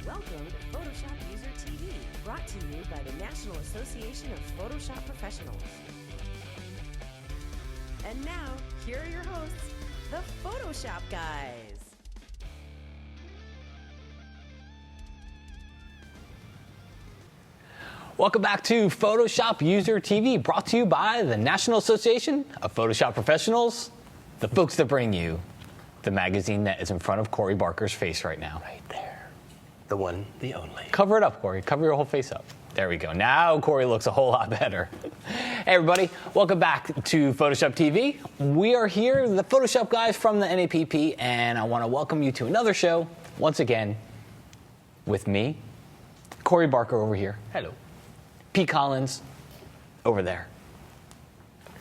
Welcome to PhotoshopUser TV, brought to you by the National Association of Photoshop Professionals. And now, here are your hosts, the Photoshop guys. Welcome back to PhotoshopUser TV, brought to you by the National Association of Photoshop Professionals, the folks that bring you the magazine that is in front of Corey Barker's face right now. Right there. The one, the only. Cover it up, Corey. Cover your whole face up. There we go. Now Corey looks a whole lot better. Hey, everybody. Welcome back to Photoshop TV. We are here, the Photoshop guys from the NAPP, and I want to welcome you to another show, once again, with me, Corey Barker over here. Hello. Pete Collins over there.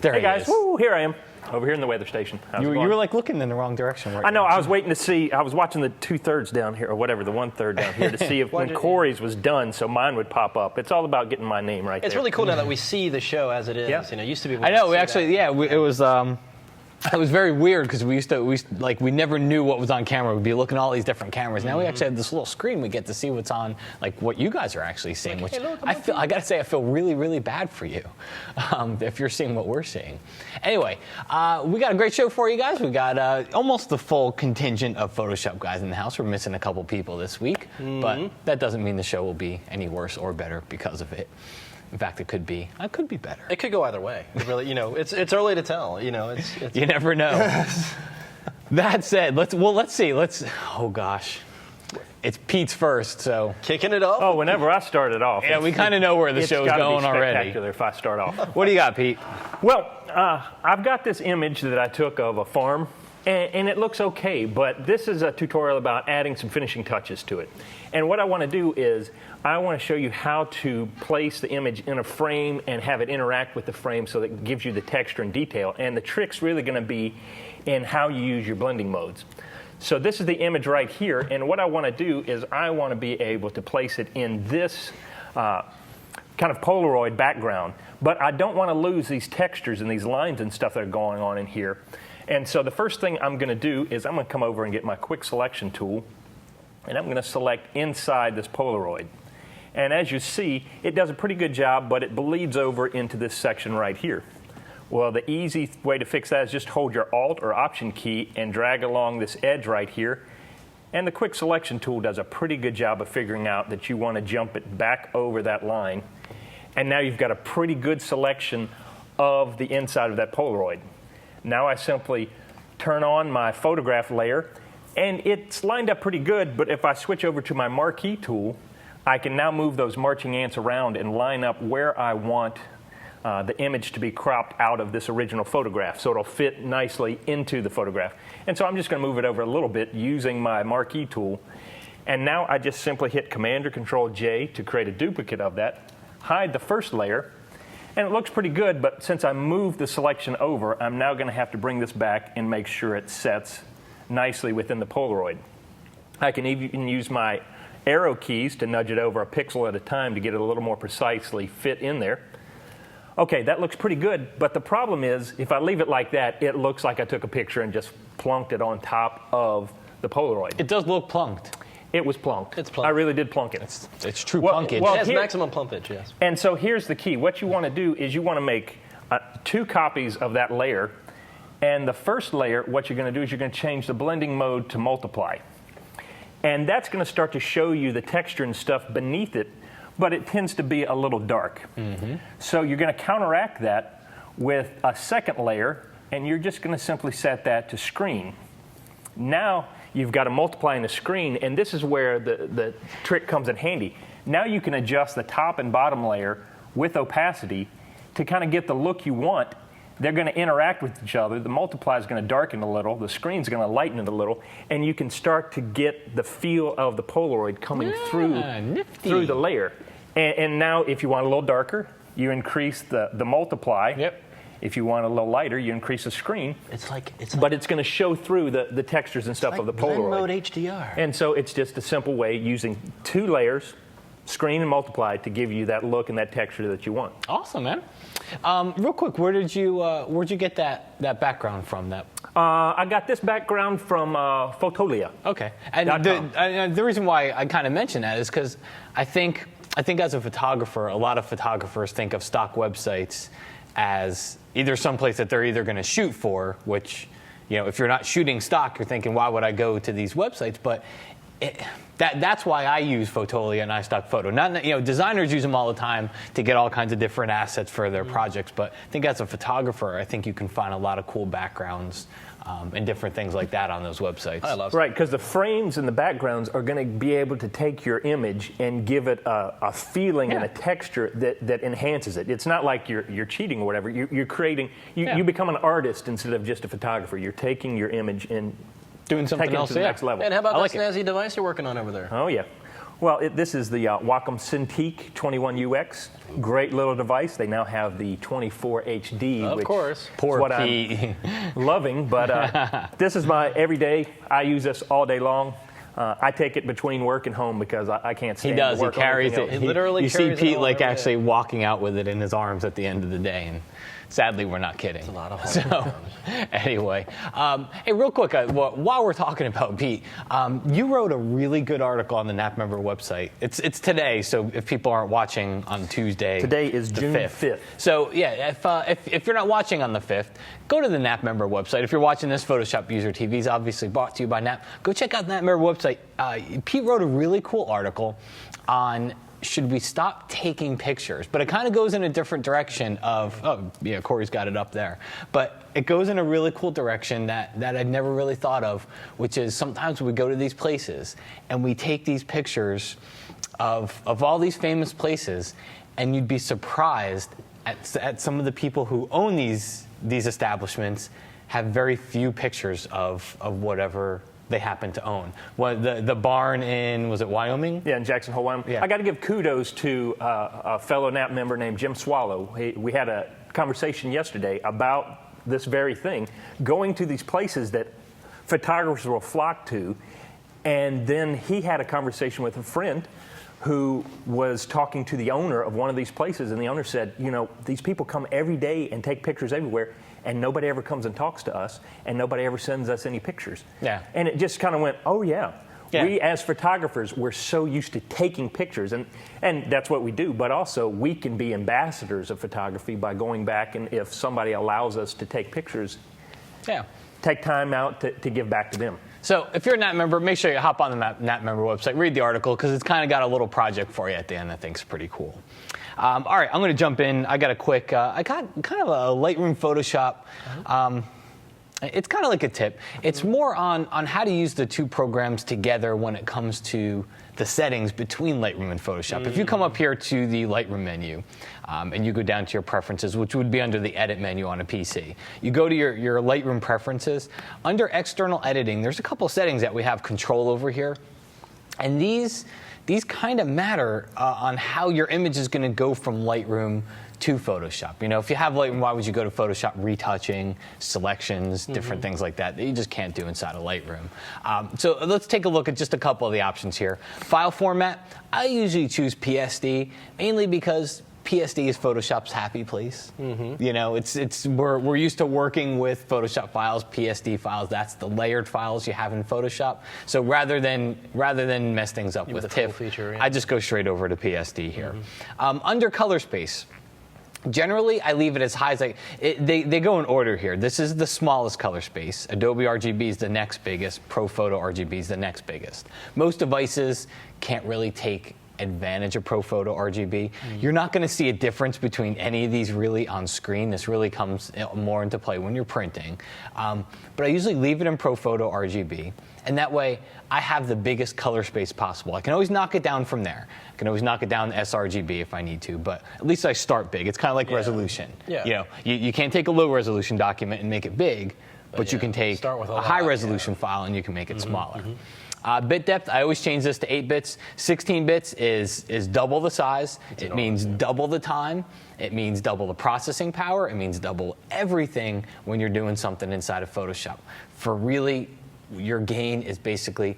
There Hey he guys, is. woo, here I am, over here in the weather station. How's You it going? were like looking in the wrong direction right I know, now. I was waiting to see, I was watching the 2/3 down here, or whatever, the 1/3 down here, to see if when Corey's was done, so mine would pop up. It's all about getting my name right there. It's really cool now that we see the show as it is. Yeah. You know, it used to be. I know. We actually, it was very weird because we never knew what was on camera. We'd be looking at all these different cameras. Now we actually have this little screen. We get to see what's on, like what you guys are actually seeing. Like, which hey, look, I gotta say, I feel really, really bad for you if you're seeing what we're seeing. Anyway, we got a great show for you guys. We got almost the full contingent of Photoshop guys in the house. We're missing a couple people this week, but that doesn't mean the show will be any worse or better because of it. In fact, it could be better. It could go either way. It really, it's early to tell. It's You never know. That said, let's see. Oh gosh, it's Pete's first, so kicking it off. Oh, whenever I started off. yeah, we kind of know where the it's show's gotta going be already. spectacular if I start off. What do you got, Pete? Well, I've got this image that I took of a farm, and it looks okay, but this is a tutorial about adding some finishing touches to it. And what I want to do is I want to show you how to place the image in a frame and have it interact with the frame so that it gives you the texture and detail. And the trick's really going to be in how you use your blending modes. So this is the image right here, and what I want to do is I want to be able to place it in this kind of Polaroid background, but I don't want to lose these textures and these lines and stuff that are going on in here. And so the first thing I'm going to do is I'm going to come over and get my quick selection tool, and I'm going to select inside this Polaroid. And as you see, it does a pretty good job, but it bleeds over into this section right here. Well, the easy way to fix that is just hold your Alt or Option key and drag along this edge right here. And the quick selection tool does a pretty good job of figuring out that you want to jump it back over that line. And now you've got a pretty good selection of the inside of that Polaroid. Now I simply turn on my photograph layer, and it's lined up pretty good, but if I switch over to my marquee tool, I can now move those marching ants around and line up where I want the image to be cropped out of this original photograph, so it'll fit nicely into the photograph. And so I'm just going to move it over a little bit using my marquee tool. And now I just simply hit Command or Control J to create a duplicate of that, hide the first layer, and it looks pretty good, but since I moved the selection over, I'm now going to have to bring this back and make sure it sets nicely within the Polaroid. I can even use my arrow keys to nudge it over a pixel at a time to get it a little more precisely fit in there. Okay, that looks pretty good, but the problem is if I leave it like that, it looks like I took a picture and just plunked it on top of the Polaroid. It does look plunked. It was plunked. It's plunked. I really did plunk it. It's true Well, plunkage. well, it has here- maximum plumpage, yes. And so here's the key. What you want to do is you want to make 2 copies of that layer. And the first layer, what you're going to do is you're going to change the blending mode to multiply. And that's going to start to show you the texture and stuff beneath it, but it tends to be a little dark. So you're going to counteract that with a second layer, and you're just going to simply set that to screen. Now you've got to multiply in the screen, and this is where the trick comes in handy. Now you can adjust the top and bottom layer with opacity to kind of get the look you want. They're going to interact with each other. The multiply is going to darken a little. The screen's going to lighten it a little. And you can start to get the feel of the Polaroid coming through the layer. And now if you want a little darker, you increase the multiply. Yep. If you want a little lighter, you increase the screen. But It's going to show through the textures and stuff like of the blend Polaroid. mode HDR. And so it's just a simple way using 2 layers, screen and multiply, to give you that look and that texture that you want. Awesome, man. Real quick, where'd you get that background from? I got this background from Fotolia. Okay. And the reason why I kind of mention that is because I think as a photographer, a lot of photographers think of stock websites as either someplace that they're either going to shoot for, which, if you're not shooting stock, you're thinking, why would I go to these websites? But that's why I use Fotolia and iStock Photo. Designers use them all the time to get all kinds of different assets for their projects. But I think as a photographer, I think you can find a lot of cool backgrounds and different things like that on those websites. I love right, because the frames and the backgrounds are going to be able to take your image and give it a feeling and a texture that enhances it. It's not like you're cheating or whatever. You're creating. You become an artist instead of just a photographer. You're taking your image and doing something else to the next level. And how about like that snazzy device you're working on over there? Oh, yeah. Well, this is the Wacom Cintiq 21UX. Great little device. They now have the 24 HD, of which course. Poor is what Pete. I'm loving. But this is my everyday. I use this all day long. I take it between work and home because I can't stand He does. to work He carries on it. anything else. He literally you see carries it Pete all like every day. actually walking out with it in his arms at the end of the day, and sadly, we're not kidding. It's a lot of So, anyway, hey, real quick, while we're talking about Pete, you wrote a really good article on the Nap Member website. It's today, so if people aren't watching on Tuesday, Today is the June 5th. So yeah, if you're not watching on the 5th, go to the Nap Member website. If you're watching this, Photoshop User TV is obviously brought to you by Nap. Go check out the Nap Member website. Pete wrote a really cool article on should we stop taking pictures? But it kind of goes in a different direction of, Corey's got it up there. But it goes in a really cool direction that I'd never really thought of, which is sometimes we go to these places and we take these pictures of all these famous places, and you'd be surprised at some of the people who own these establishments have very few pictures of whatever they happen to own. The barn in, was it Wyoming? Yeah, in Jackson Hole, Wyoming. Yeah. I got to give kudos to a fellow Nap member named Jim Swallow. We had a conversation yesterday about this very thing, going to these places that photographers will flock to, and then he had a conversation with a friend who was talking to the owner of one of these places, and the owner said, these people come every day and take pictures everywhere, and nobody ever comes and talks to us, and nobody ever sends us any pictures. Yeah. And it just kind of went, oh, yeah. Yeah. We, as photographers, we're so used to taking pictures, and that's what we do, but also we can be ambassadors of photography by going back, and if somebody allows us to take pictures, take time out to give back to them. So if you're a Nap member, make sure you hop on the Nap member website, read the article, because it's kind of got a little project for you at the end I think is pretty cool. All right, I'm going to jump in. I got a quick, I got kind of a Lightroom Photoshop. It's kind of like a tip. It's more on how to use the two programs together when it comes to the settings between Lightroom and Photoshop. If you come up here to the Lightroom menu and you go down to your preferences, which would be under the edit menu on a PC, you go to your Lightroom preferences. Under external editing, there's a couple settings that we have control over here. And these kind of matter on how your image is going to go from Lightroom to Photoshop. If you have Lightroom, why would you go to Photoshop? Retouching, selections, different things like that you just can't do inside of Lightroom. So let's take a look at just a couple of the options here. File format, I usually choose PSD, mainly because PSD is Photoshop's happy place. We're used to working with Photoshop files, PSD files. That's the layered files you have in Photoshop. So rather than mess things up with TIFF, feature, I just go straight over to PSD here. Under color space, generally, I leave it as high as they go in order here. This is the smallest color space. Adobe RGB is the next biggest. ProPhoto RGB is the next biggest. Most devices can't really take advantage of ProPhoto RGB. You're not going to see a difference between any of these really on screen. This really comes more into play when you're printing. But I usually leave it in ProPhoto RGB. And that way, I have the biggest color space possible. I can always knock it down from there. I can always knock it down to sRGB if I need to, but at least I start big. It's kind of like resolution. Yeah. You can't take a low resolution document and make it big, but you can take start with a high resolution file and you can make it smaller. Bit depth, I always change this to 8 bits. 16 bits is double the size. It means double the time. It means double the processing power. It means double everything when you're doing something inside of Photoshop. For really, your gain is basically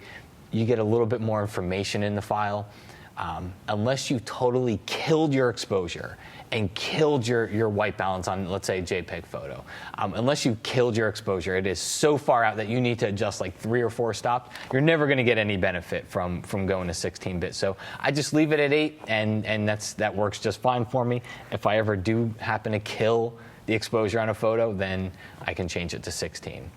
you get a little bit more information in the file. unless you totally killed your exposure and killed your white balance on, let's say, a JPEG photo. Unless you killed your exposure, it is so far out that you need to adjust like 3 or 4 stops. You're never going to get any benefit from going to 16-bit. So I just leave it at 8, and that works just fine for me. If I ever do happen to kill the exposure on a photo, then I can change it to 16.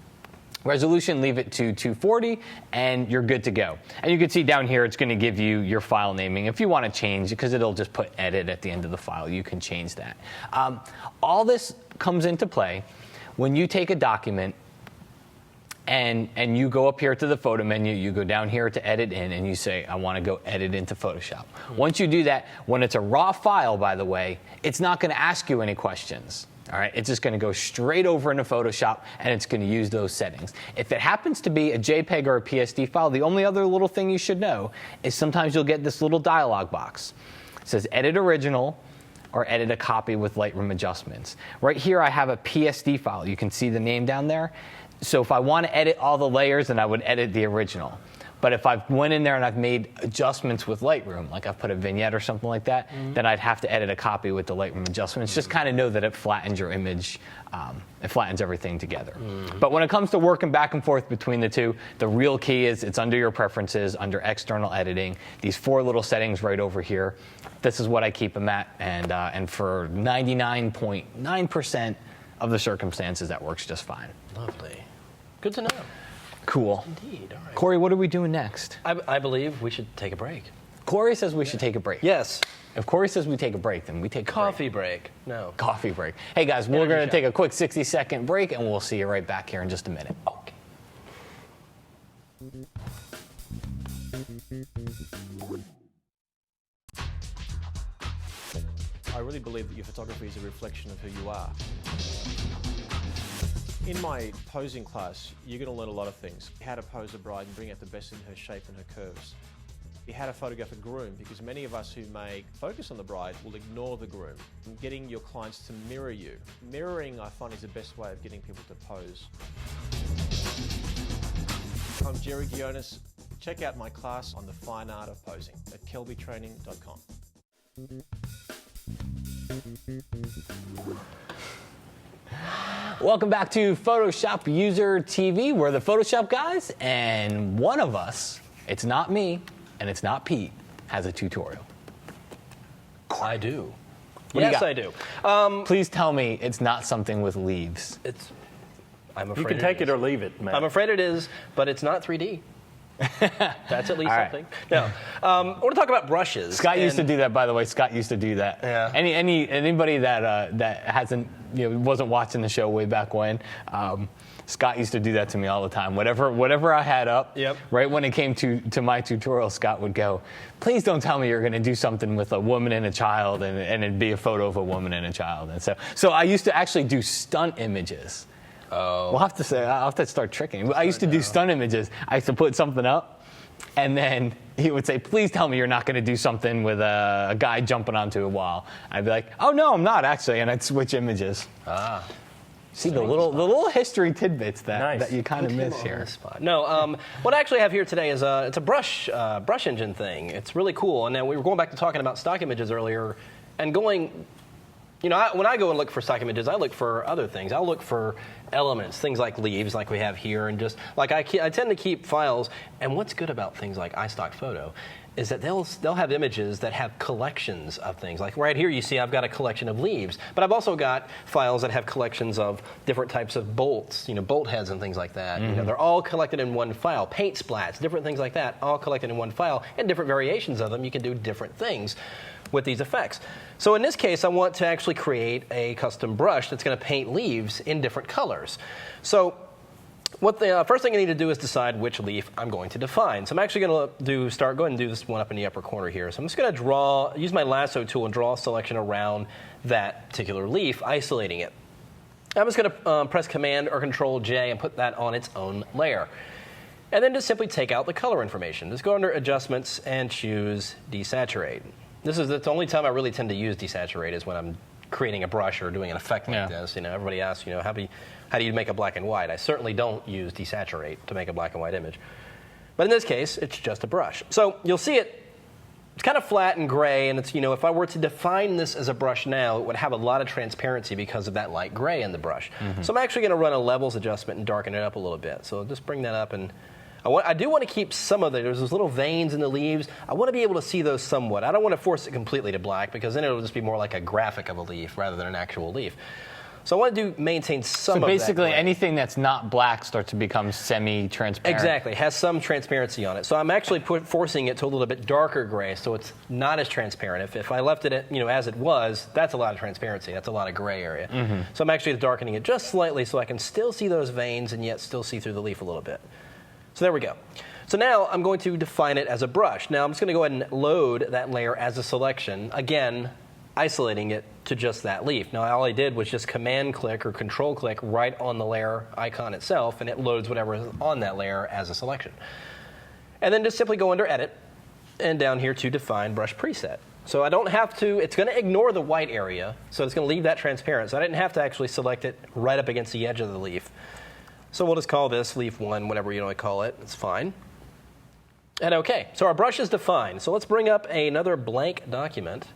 Resolution, leave it to 240, and you're good to go. And you can see down here, it's going to give you your file naming. If you want to change, because it'll just put edit at the end of the file, you can change that. All this comes into play when you take a document and you go up here to the photo menu, you go down here to edit in, and you say, I want to go edit into Photoshop. Once you do that, when it's a raw file, by the way, it's not going to ask you any questions. All right, it's just going to go straight over into Photoshop, and it's going to use those settings. If it happens to be a JPEG or a PSD file, the only other little thing you should know is sometimes you'll get this little dialog box. It says Edit Original or Edit a Copy with Lightroom Adjustments. Right here, I have a PSD file. You can see the name down there. So if I want to edit all the layers, then I would edit the original. But if I went in there and I've made adjustments with Lightroom, like I've put a vignette or something like that, then I'd have to edit a copy with the Lightroom adjustments. Just kind of know that it flattens your image. It flattens everything together. But when it comes to working back and forth between the two, the real key is it's under your preferences, under external editing, these 4 little settings right over here. This is what I keep them at, and for 99.9% of the circumstances, that works just fine. Lovely. Good to know. Cool. Indeed. All right. Corey, what are we doing next? I believe we should take a break. Corey says we should take a break. Yes. If Corey says we take a break, then we take a Coffee break. No. Coffee break. Hey guys, we're going to take a quick 60-second break, and we'll see you right back here in just a minute. Okay. I really believe that your photography is a reflection of who you are. In my posing class, you're going to learn a lot of things. How to pose a bride and bring out the best in her shape and her curves. How to photograph a groom, because many of us who may focus on the bride will ignore the groom. Getting your clients to mirror you. Mirroring, I find, is the best way of getting people to pose. I'm Jerry Gionis. Check out my class on the fine art of posing at kelbytraining.com. Welcome back to PhotoshopUser TV. We're the Photoshop guys, and one of us, it's not me, and it's not Pete, has a tutorial. I do. What do you Yes, got? I do. Please tell me it's not something with leaves. I'm afraid You can take it or leave it, man. I'm afraid it is, but it's not 3D. That's at least All right. something. No. I want to talk about brushes. Scott used to do that, by the way. Scott used to do that. Yeah. Anybody that hasn't, wasn't watching the show way back when, Scott used to do that to me all the time. Whatever I had up, Yep. right when it came to my tutorial, Scott would go, please don't tell me you're going to do something with a woman and a child, and it'd be a photo of a woman and a child. And so I used to actually do stunt images. Oh. I'll have to start tricking. I used to do stunt images. I used to put something up, and then he would say, please tell me you're not going to do something with a guy jumping onto a wall. I'd be like, oh, no, I'm not, actually, and I'd switch images. Ah. See, the little history tidbits Nice. that you kind of miss On here. the spot. No, what I actually have here today is it's a brush engine thing. It's really cool. And then we were going back to talking about stock images earlier, and going, when I go and look for stock images, I look for other things. I'll look for elements, things like leaves, like we have here, and just like I tend to keep files. And what's good about things like iStock Photo is that they'll have images that have collections of things. Like right here, you see I've got a collection of leaves, but I've also got files that have collections of different types of bolts, bolt heads and things like that. They're all collected in one file. Paint splats, different things like that, all collected in one file, and different variations of them. You can do different things with these effects. So in this case, I want to actually create a custom brush that's going to paint leaves in different colors. So what the first thing I need to do is decide which leaf I'm going to define. So I'm actually going to go ahead and do this one up in the upper corner here. So I'm just going to use my lasso tool and draw a selection around that particular leaf, isolating it. I'm just going to press Command or Control J and put that on its own layer. And then just simply take out the color information. Just go under Adjustments and choose Desaturate. This is the only time I really tend to use desaturate is when I'm creating a brush or doing an effect like this. Everybody asks, how do you make a black and white? I certainly don't use desaturate to make a black and white image. But in this case, it's just a brush. So you'll see it it's kind of flat and gray, and it's, you know, if I were to define this as a brush now, it would have a lot of transparency because of that light gray in the brush. So I'm actually going to run a levels adjustment and darken it up a little bit. So I'll just bring that up, and I do want to keep some of there's those little veins in the leaves. I want to be able to see those somewhat. I don't want to force it completely to black because then it'll just be more like a graphic of a leaf rather than an actual leaf. So I want to maintain some of that. So basically anything that's not black starts to become semi-transparent. Exactly, has some transparency on it. So I'm actually forcing it to a little bit darker gray, so it's not as transparent. If I left it, as it was, that's a lot of transparency. That's a lot of gray area. So I'm actually darkening it just slightly so I can still see those veins and yet still see through the leaf a little bit. So there we go. So now I'm going to define it as a brush. Now I'm just going to go ahead and load that layer as a selection. Again, isolating it to just that leaf. Now all I did was just command click or control click right on the layer icon itself, and it loads whatever is on that layer as a selection. And then just simply go under edit and down here to define brush preset. So I don't have to, it's going to ignore the white area, so it's going to leave that transparent. So I didn't have to actually select it right up against the edge of the leaf. So we'll just call this leaf 1, whatever you want to call it. It's fine. And okay, so our brush is defined. So let's bring up another blank document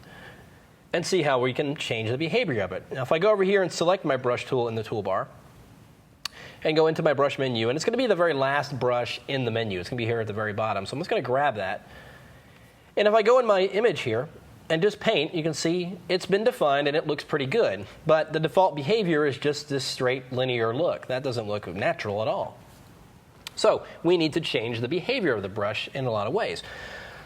and see how we can change the behavior of it. Now, if I go over here and select my brush tool in the toolbar and go into my brush menu, and it's going to be the very last brush in the menu. It's going to be here at the very bottom. So I'm just going to grab that. And if I go in my image here and just paint, you can see it's been defined and it looks pretty good. But the default behavior is just this straight linear look. That doesn't look natural at all. So we need to change the behavior of the brush in a lot of ways.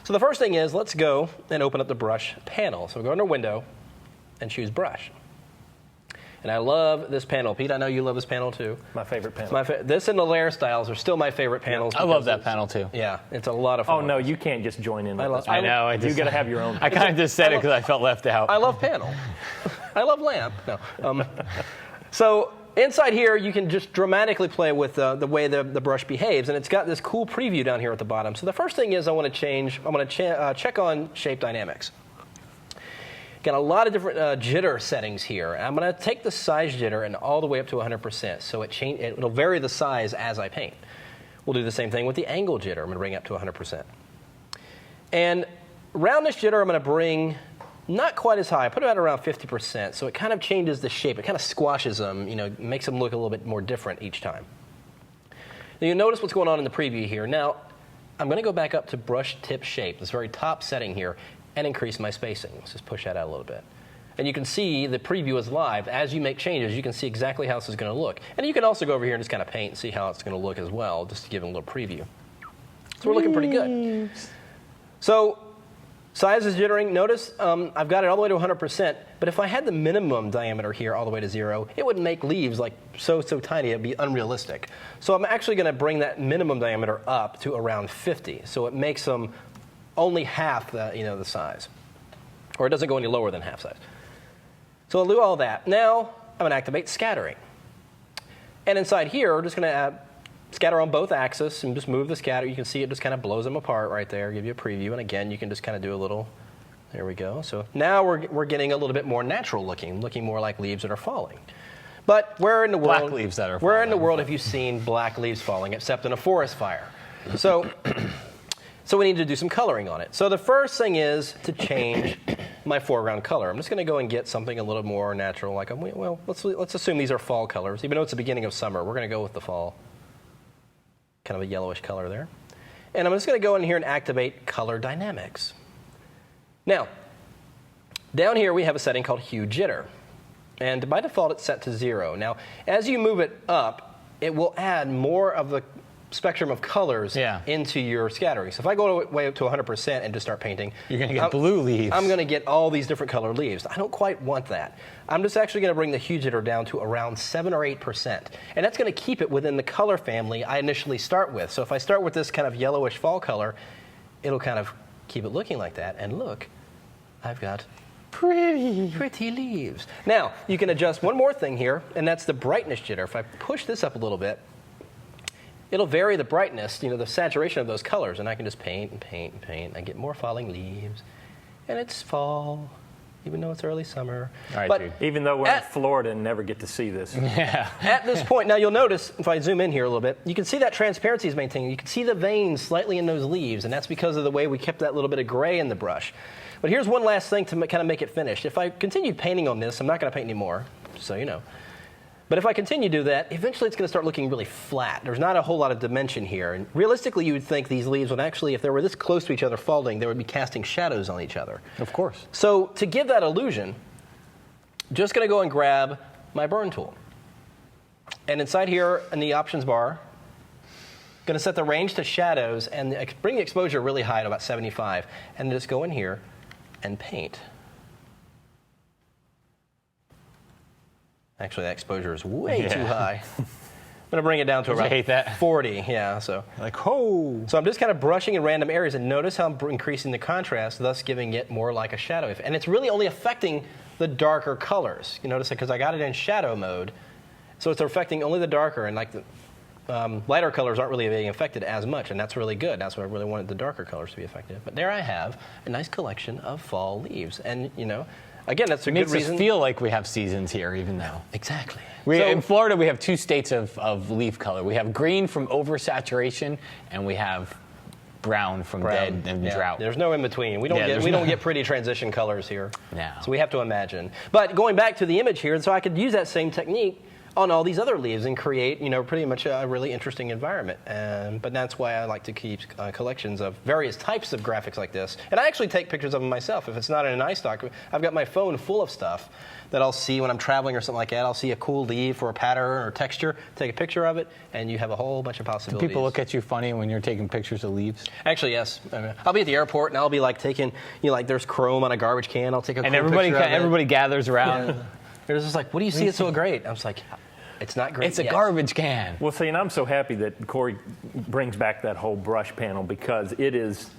So the first thing is, let's go and open up the brush panel. So we'll go under Window and choose Brush. And I love this panel. Pete, I know you love this panel too. My favorite panel. This and the layer styles are still my favorite panels. I love that panel too. Yeah, it's a lot of fun. Oh, no, you can't just join in. I know. You got to have your own. I kind of just said it because I felt left out. I love panel. I love lamp. No. So inside here, you can just dramatically play with the way the brush behaves, and it's got this cool preview down here at the bottom. So the first thing is I want to check on shape dynamics. Got a lot of different jitter settings here. I'm going to take the size jitter and all the way up to 100%, so it'll vary the size as I paint. We'll do the same thing with the angle jitter. I'm going to bring it up to 100%. And roundness jitter, I'm going to bring not quite as high. I put it at around 50%, so it kind of changes the shape. It kind of squashes them, makes them look a little bit more different each time. Now you notice what's going on in the preview here. Now, I'm going to go back up to brush tip shape, this very top setting here, and increase my spacing. Let's just push that out a little bit. And you can see the preview is live. As you make changes, you can see exactly how this is going to look. And you can also go over here and just kind of paint and see how it's going to look as well, just to give it a little preview. So we're looking pretty good. So size is jittering. Notice I've got it all the way to 100%, but if I had the minimum diameter here all the way to 0, it would make leaves like so tiny it'd be unrealistic. So I'm actually going to bring that minimum diameter up to around 50, so it makes them only half the size, or it doesn't go any lower than half size. So I'll do all that. Now I'm going to activate scattering, and inside here we're just going to scatter on both axes and just move the scatter. You can see it just kind of blows them apart right there, give you a preview, and again you can just kind of do a little, there we go. So now we're getting a little bit more natural looking more like leaves that are falling. But where in the world, black leaves that are where falling. in the world have you seen black leaves falling except in a forest fire? So we need to do some coloring on it. So the first thing is to change my foreground color. I'm just going to go and get something a little more natural. Like, well, let's assume these are fall colors. Even though it's the beginning of summer, we're going to go with the fall, kind of a yellowish color there. And I'm just going to go in here and activate color dynamics. Now, down here we have a setting called hue jitter. And by default, it's set to 0. Now, as you move it up, it will add more of the spectrum of colors into your scattering. So if I go way up to 100% and just start painting, you're going to get blue leaves. I'm going to get all these different colored leaves. I don't quite want that. I'm just actually going to bring the hue jitter down to around 7 or 8%. And that's going to keep it within the color family I initially start with. So if I start with this kind of yellowish fall color, it'll kind of keep it looking like that. And look, I've got pretty leaves. Now, you can adjust one more thing here, and that's the brightness jitter. If I push this up a little bit, it'll vary the brightness, the saturation of those colors, and I can just paint and paint and paint. I get more falling leaves, and it's fall, even though it's early summer. All right, but dude. Even though we're in Florida and never get to see this. Yeah. at this point, now you'll notice, if I zoom in here a little bit, you can see that transparency is maintained. You can see the veins slightly in those leaves, and that's because of the way we kept that little bit of gray in the brush. But here's one last thing to kind of make it finished. If I continue painting on this, I'm not going to paint anymore, just so you know. But if I continue to do that, eventually it's going to start looking really flat. There's not a whole lot of dimension here. And realistically, you would think these leaves would actually, if they were this close to each other falling, they would be casting shadows on each other. Of course. So to give that illusion, just going to go and grab my burn tool. And inside here in the options bar, going to set the range to shadows and bring the exposure really high to about 75. And just go in here and paint. Actually, that exposure is way too high. I'm going to bring it down to around 40. Yeah, so. Like, oh. So I'm just kind of brushing in random areas, and notice how I'm increasing the contrast, thus giving it more like a shadow effect. And it's really only affecting the darker colors. You notice it because I got it in shadow mode, so it's affecting only the darker, and like the lighter colors aren't really being affected as much, and that's really good. That's what I really wanted the darker colors to be affected. But there I have a nice collection of fall leaves, and you know. Again, that's a good reason. Makes us feel like we have seasons here, even though. Exactly. In Florida, we have 2 states of leaf color. We have green from oversaturation, and we have brown from dead and drought. There's no in between. We don't get pretty transition colors here. No. So we have to imagine. But going back to the image here, so I could use that same technique on all these other leaves and create, you know, pretty much a really interesting environment. But that's why I like to keep collections of various types of graphics like this. And I actually take pictures of them myself. If it's not in an iStock, I've got my phone full of stuff that I'll see when I'm traveling or something like that. I'll see a cool leaf or a pattern or texture, take a picture of it, and you have a whole bunch of possibilities. Do people look at you funny when you're taking pictures of leaves? Actually, yes. I'll be at the airport, and I'll be like taking, you know, like there's chrome on a garbage can. I'll take a cool picture of it. And everybody gathers around. Yeah. They're just like, what do you see? It's so great. I was like, it's not great. It's a garbage can. Well, see, and I'm so happy that Corey brings back that whole brush panel because it is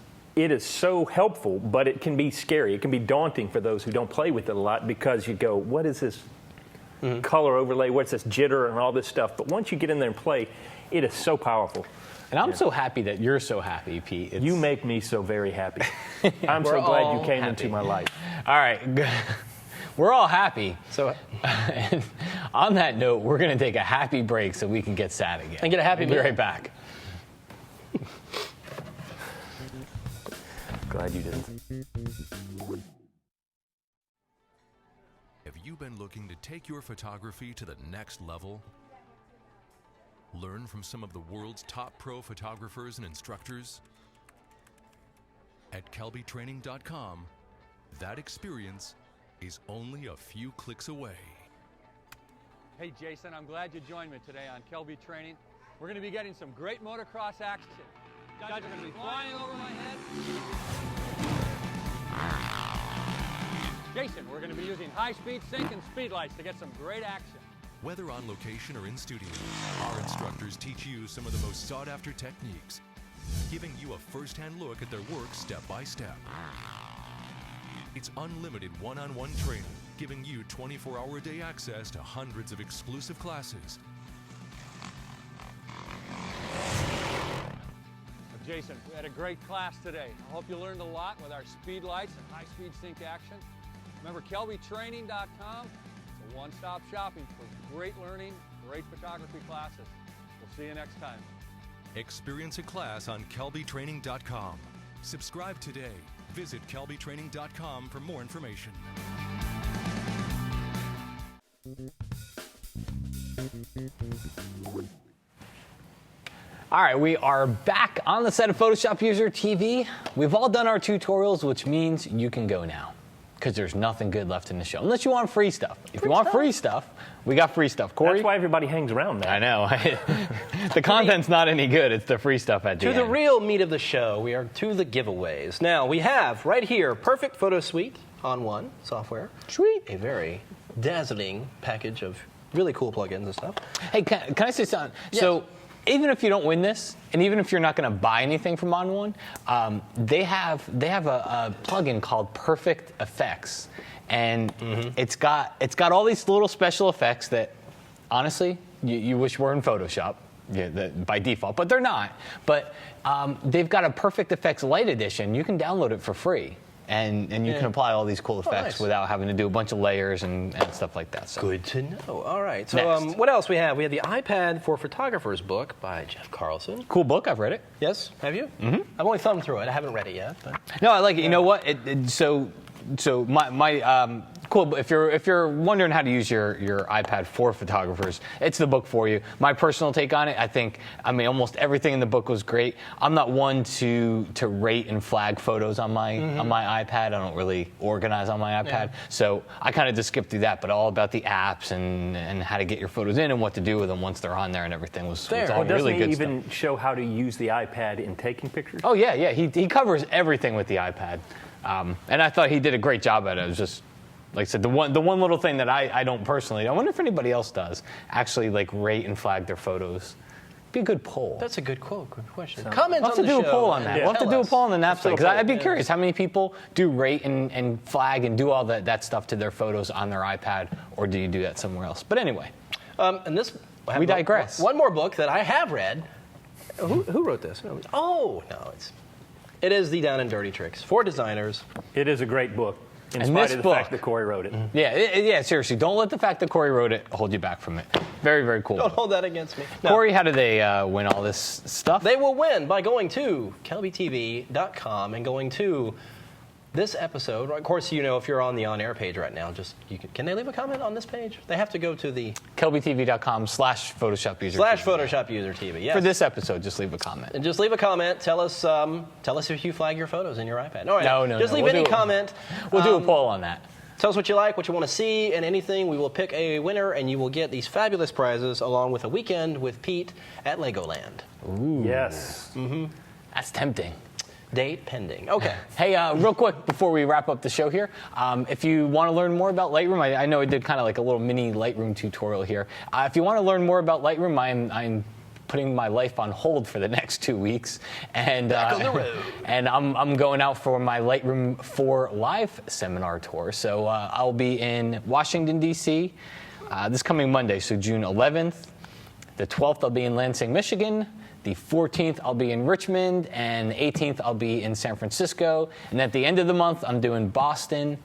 so helpful, but it can be scary. It can be daunting for those who don't play with it a lot because you go, what is this color overlay? What's this jitter and all this stuff? But once you get in there and play, it is so powerful. And I'm so happy that you're so happy, Pete. You make me so very happy. I'm so glad you came into my life. All right. We're all happy. So, and on that note, we're going to take a happy break so we can get sad again. And get a happy meal. Be right back. Glad you didn't. Have you been looking to take your photography to the next level? Learn from some of the world's top pro photographers and instructors? At kelbytraining.com, that experience is only a few clicks away. Hey Jason, I'm glad you joined me today on Kelby Training. We're going to be getting some great motocross action. Guys are going to be flying over my head. Jason, we're going to be using high-speed sync and speed lights to get some great action. Whether on location or in studio, our instructors teach you some of the most sought-after techniques, giving you a first-hand look at their work step by step. It's unlimited one-on-one training, giving you 24-hour-a-day access to hundreds of exclusive classes. Jason, we had a great class today. I hope you learned a lot with our speed lights and high-speed sync action. Remember, KelbyTraining.com is a one-stop shopping for great learning, great photography classes. We'll see you next time. Experience a class on KelbyTraining.com. Subscribe today. Visit KelbyTraining.com for more information. All right, we are back on the set of PhotoshopUser TV. We've all done our tutorials, which means you can go now, because there's nothing good left in the show, unless you want free stuff. If you want free stuff, we got free stuff. Corey? That's why everybody hangs around now. I know. The content's not any good. It's the free stuff at the end. To the real meat of the show, we are to the giveaways. Now, we have right here Perfect Photo Suite on one software. Sweet. A very dazzling package of really cool plugins and stuff. Hey, can I say something? Yes. So, even if you don't win this, and even if you're not going to buy anything from On One, they have a plugin called Perfect Effects, and it's got all these little special effects that, honestly, you wish were in Photoshop, by default, but they're not. But they've got a Perfect Effects Lite edition. You can download it for free. and you can apply all these cool effects nice. without having to do a bunch of layers and stuff like that. So. Good to know. All right. So Next. what else we have? We have the iPad for Photographers book by Jeff Carlson. Cool book. I've read it. Yes, have you? Mm-hmm. I've only thumbed through it. I haven't read it yet. But. No, I like it. You know what? So my cool. If you're wondering how to use your iPad for photographers, it's the book for you. My personal take on it, I mean, almost everything in the book was great. I'm not one to rate and flag photos on my iPad. I don't really organize on my iPad, so I kind of just skipped through that. But all about the apps and how to get your photos in and what to do with them once they're on there and everything was all Well, really good doesn't he stuff. even show how to use the iPad in taking pictures? Oh yeah. He covers everything with the iPad, and I thought he did a great job at it. It was just, like I said, the one little thing that I don't personally. I wonder if anybody else does actually like rate and flag their photos. Be a good poll. That's a good quote. Good question. Comment We'll have on to the do a show poll on and that. We'll have to tell do a us. poll on the Let's do Napside a because poll, I'd be yeah. curious how many people do rate and flag and do all that stuff to their photos on their iPad, or do you do that somewhere else? But anyway, And this. We digress. One more book that I have read. Who wrote this? Oh no, it is the Down and Dirty Tricks for Designers. It is a great book, in And spite this of the book- fact that Corey wrote it. yeah, seriously, don't let the fact that Corey wrote it hold you back from it. Very, very cool. Don't hold that against me. No. Corey, how do they win all this stuff? They will win by going to kelbytv.com and going to this episode. Of course, you know, if you're on the on-air page right now, can they leave a comment on this page? They have to go to the kelbytv.com/PhotoshopUser. /PhotoshopUser TV. Yes. For this episode, just leave a comment. And just leave a comment. Tell us if you flag your photos in your iPad. All right. No. Just leave We'll any do it. comment. We'll do a poll on that. Tell us what you like, what you want to see, and anything. We will pick a winner, and you will get these fabulous prizes along with a weekend with Pete at Legoland. Ooh. Yes. That's tempting. Date pending. Okay. Hey, real quick before we wrap up the show here, if you want to learn more about Lightroom, I know I did kind of like a little mini Lightroom tutorial here. If you want to learn more about Lightroom, I'm putting my life on hold for the next 2 weeks, and Back on the road. and I'm going out for my Lightroom 4 live seminar tour. So I'll be in Washington D.C. This coming Monday, so June 11th. The 12th I'll be in Lansing, Michigan. The 14th, I'll be in Richmond, and the 18th, I'll be in San Francisco. And at the end of the month, I'm doing Boston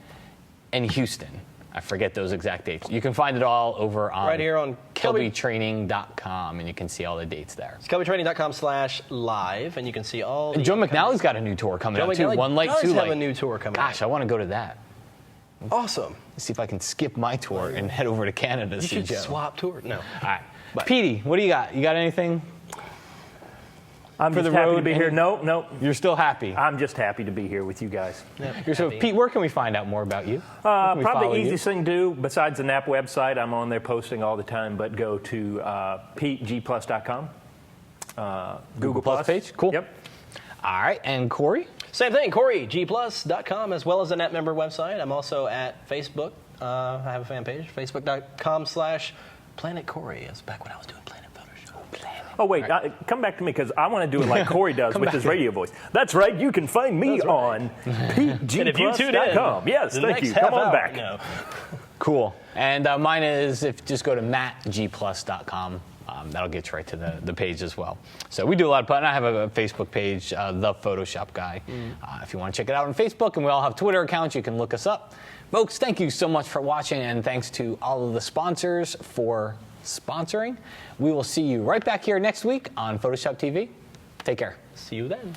and Houston. I forget those exact dates. You can find it all over on Right here on kelbytraining.com, and you can see all the dates there. It's kelbytraining.com/live, and you can see all the And Joe McNally's got a new tour coming Joe out, too. McNally One Light, does Two have Light. a new tour coming Gosh, I want to go to that. Awesome. See if I can skip my tour and head over to Canada to You see should Joe. swap tour. No. All right. Petey, what do you got? You got anything? I'm For just the happy road to be and- here. No. You're still happy. I'm just happy to be here with you guys. So, Happy. Pete, where can we find out more about you? Where can we Probably follow the you? easiest thing to do, besides the NAP website, I'm on there posting all the time, but go to PeteGplus.com. Google Plus page? Cool. Yep. All right, and Corey? Same thing, CoreyGplus.com, as well as the NetMember website. I'm also at Facebook. I have a fan page, Facebook.com/Planet Corey. That's back when I was doing Planet Photoshop. Oh, wait, come back to me, because I want to do it like Corey does with his radio voice. That's right, you can find me on PeteGplus.com. Yes, thank you. Come on back. No. Cool. And mine is, just go to mattgplus.com. That'll get you right to the page as well. So we do a lot of fun. I have a Facebook page, The Photoshop Guy. If you want to check it out on Facebook, and we all have Twitter accounts, you can look us up. Folks, thank you so much for watching, and thanks to all of the sponsors for sponsoring. We will see you right back here next week on Photoshop TV. Take care. See you then.